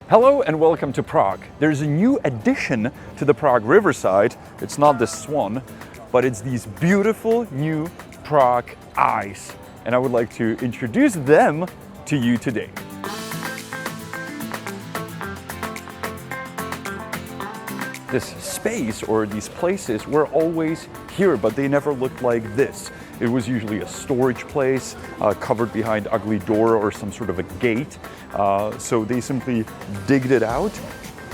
Hello and welcome to Prague. There's a new addition to the Prague riverside. It's not the swan, but it's these beautiful new Prague Eyes. And I would like to introduce them to you today. This space or these places were always here, but they never looked like this. It was usually a storage place covered behind ugly door or some sort of a gate. So they simply digged it out,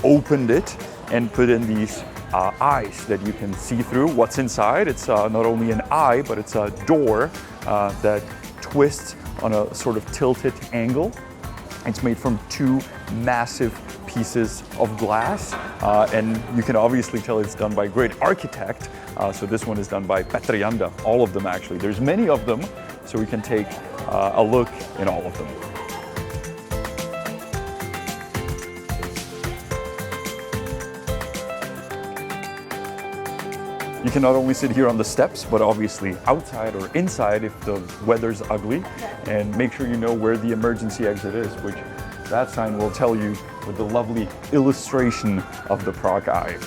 opened it, and put in these eyes that you can see through. What's inside? It's not only an eye, but it's a door that twists on a sort of tilted angle. It's made from two massive pieces of glass, and you can obviously tell it's done by a great architect. So this one is done by Petr Janda, all of them actually. There's many of them, so we can take a look in all of them. You can not only sit here on the steps, but obviously outside or inside if the weather's ugly, and make sure you know where the emergency exit is, which that sign will tell you with the lovely illustration of the Prague Eye.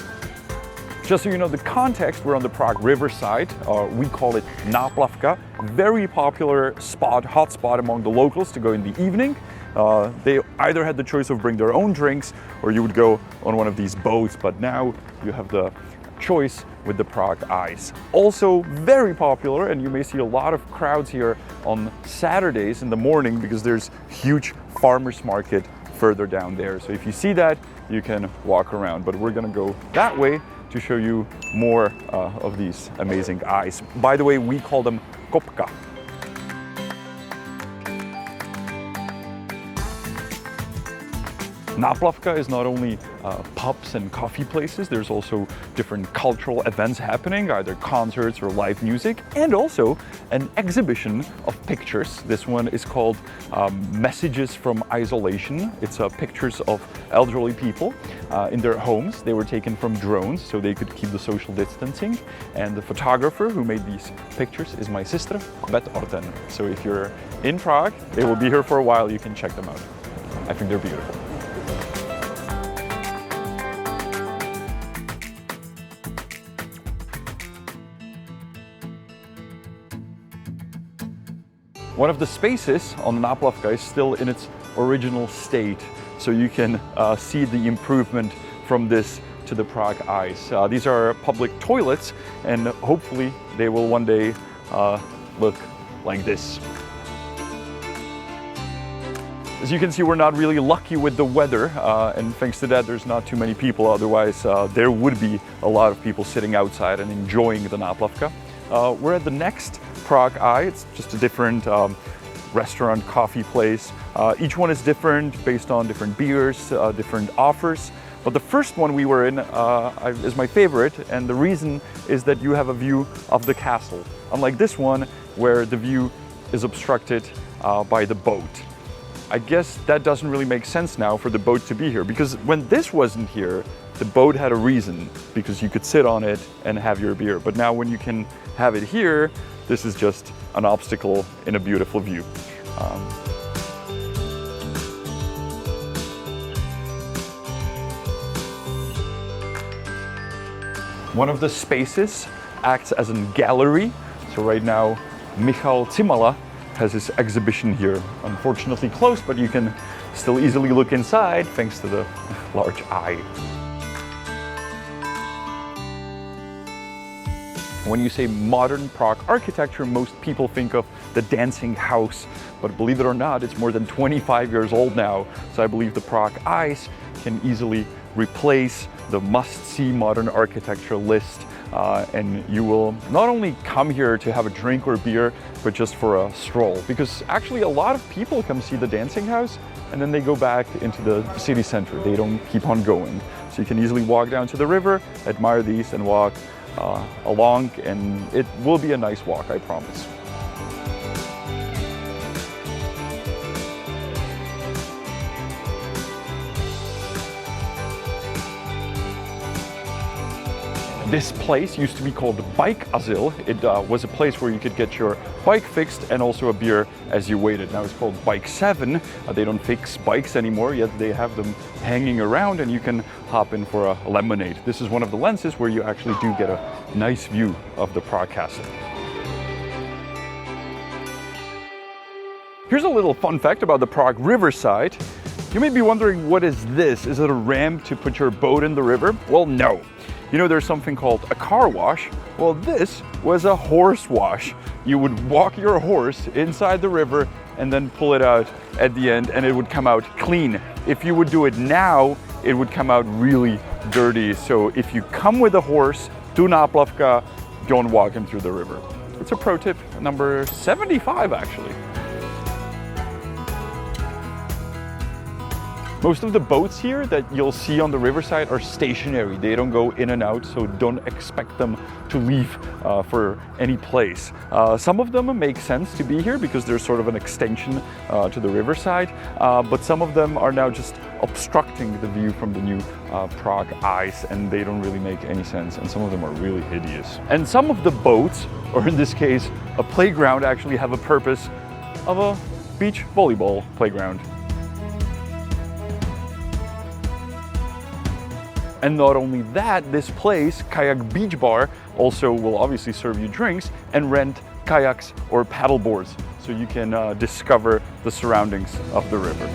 Just so you know the context, we're on the Prague riverside. We call it Náplavka. Very popular spot, hot spot among the locals to go in the evening. They either had the choice of bring their own drinks or you would go on one of these boats, but now you have the choice with the Prague Eyes. Also very popular, and you may see a lot of crowds here on Saturdays in the morning because there's huge farmers market further down there. So if you see that, you can walk around, but we're gonna go that way to show you more of these amazing eyes. By the way, we call them kopka. Náplavka is not only pubs and coffee places, there's also different cultural events happening, either concerts or live music, and also an exhibition of pictures. This one is called Messages from Isolation. It's pictures of elderly people in their homes. They were taken from drones so they could keep the social distancing. And the photographer who made these pictures is my sister, Bet Orten. So if you're in Prague, they will be here for a while, you can check them out. I think they're beautiful. One of the spaces on Náplavka is still in its original state, so you can see the improvement from this to the Prague Eyes. These are public toilets, and hopefully they will one day look like this. As you can see, we're not really lucky with the weather, and thanks to that there's not too many people. Otherwise there would be a lot of people sitting outside and enjoying the Náplavka. We're at the next Prague Eye. It's just a different restaurant, coffee place. Each one is different based on different beers, different offers. But the first one we were in is my favorite, and the reason is that you have a view of the castle. Unlike this one, where the view is obstructed by the boat. I guess that doesn't really make sense now for the boat to be here, because when this wasn't here, the boat had a reason, because you could sit on it and have your beer. But now when you can have it here, this is just an obstacle in a beautiful view. One of the spaces acts as a gallery. So right now, Michal Cimala has his exhibition here. Unfortunately closed, but you can still easily look inside thanks to the large eye. When you say modern Prague architecture, most people think of the dancing house, but believe it or not, it's more than 25 years old now. So I believe the Prague Eyes can easily replace the must-see modern architecture list. And you will not only come here to have a drink or a beer, but just for a stroll. Because actually a lot of people come see the dancing house and then they go back into the city center. They don't keep on going. So you can easily walk down to the river, admire these and walk along, and it will be a nice walk, I promise. This place used to be called Bike Asyl. It was a place where you could get your bike fixed and also a beer as you waited. Now it's called Bike 7. They don't fix bikes anymore, yet they have them hanging around and you can hop in for a lemonade. This is one of the lenses where you actually do get a nice view of the Prague Castle. Here's a little fun fact about the Prague riverside. You may be wondering, what is this? Is it a ramp to put your boat in the river? Well, no. You know, there's something called a car wash. Well, this was a horse wash. You would walk your horse inside the river and then pull it out at the end and it would come out clean. If you would do it now, it would come out really dirty. So if you come with a horse to Náplavka, don't walk him through the river. It's a pro tip number 75, actually. Most of the boats here that you'll see on the riverside are stationary. They don't go in and out, so don't expect them to leave for any place. Some of them make sense to be here because they're sort of an extension to the riverside, but some of them are now just obstructing the view from the new Prague Eye, and they don't really make any sense, and some of them are really hideous. And some of the boats, or in this case, a playground, actually have a purpose of a beach volleyball playground. And not only that, this place, Kayak Beach Bar, also will obviously serve you drinks and rent kayaks or paddle boards, so you can discover the surroundings of the river.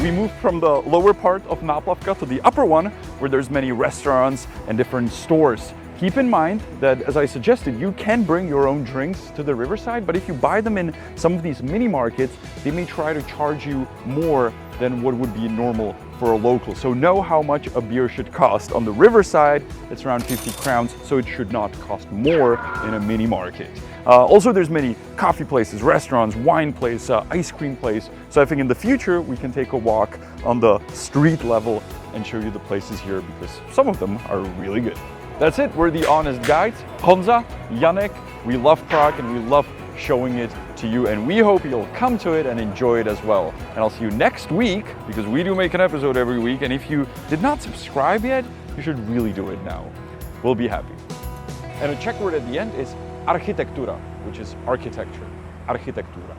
We moved from the lower part of Náplavka to the upper one, where there's many restaurants and different stores. Keep in mind that, as I suggested, you can bring your own drinks to the riverside, but if you buy them in some of these mini markets, they may try to charge you more than what would be normal for a local. So know how much a beer should cost. On the riverside, it's around 50 crowns, so it should not cost more in a mini market. Also, there's many coffee places, restaurants, wine place, ice cream place. So I think in the future, we can take a walk on the street level and show you the places here, because some of them are really good. That's it, we're the Honest Guides. Honza, Janek, we love Prague and we love showing it to you, and we hope you'll come to it and enjoy it as well. And I'll see you next week, because we do make an episode every week, and if you did not subscribe yet, you should really do it now. We'll be happy. And a check word at the end is architectura, which is architecture. Architectura.